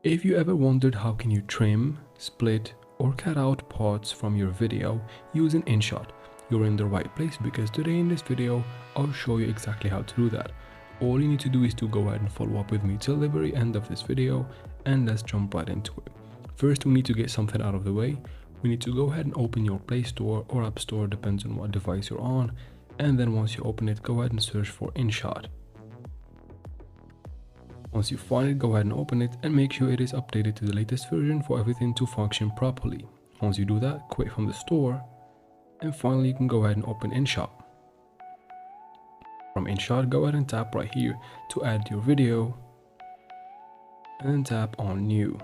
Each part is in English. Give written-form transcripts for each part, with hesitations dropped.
If you ever wondered how can you trim, split or cut out parts from your video using Inshot, you're in the right place because today in this video I'll show you exactly how to do that. All you need to do is to go ahead and follow up with me till the very end of this video, and let's jump right into it. First, we need to get something out of the way. We need to go ahead and open your Play Store or App Store, depends on what device you're on, and then once you open it, go ahead and search for Inshot. Once you find it, go ahead and open it and make sure it is updated to the latest version for everything to function properly. Once you do that, quit from the store, and finally you can go ahead and open Inshot. From Inshot, go ahead and tap right here to add your video, and then tap on New.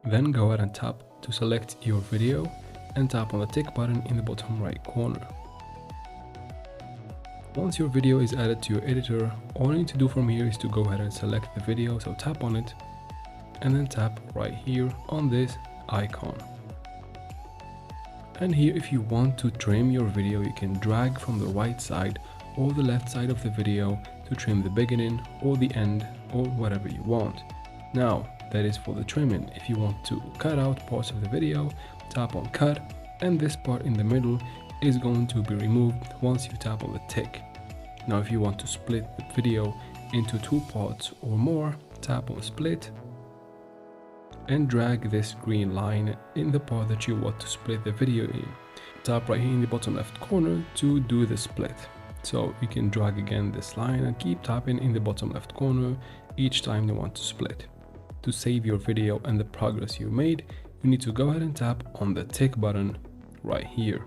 Then go ahead and tap to select your video and tap on the tick button in the bottom right corner. Once your video is added to your editor, all you need to do from here is to go ahead and select the video, so tap on it and then tap right here on this icon. And here, if you want to trim your video, you can drag from the right side or the left side of the video to trim the beginning or the end or whatever you want. Now, that is for the trimming. If you want to cut out parts of the video, tap on cut, and this part in the middle is going to be removed once you tap on the tick. Now, if you want to split the video into two parts or more, tap on split and drag this green line in the part that you want to split the video in. Tap right here in the bottom left corner to do the split. So you can drag again this line and keep tapping in the bottom left corner each time you want to split. To save your video and the progress you made, you need to go ahead and tap on the tick button right here.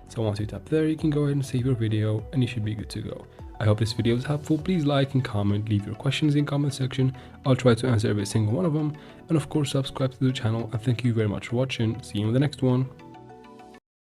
So once you tap there, you can go ahead and save your video and you should be good to go. I hope this video was helpful. Please like and comment, leave your questions in the comment section. I'll try to answer every single one of them. And of course, subscribe to the channel, and thank you very much for watching. See you in the next one.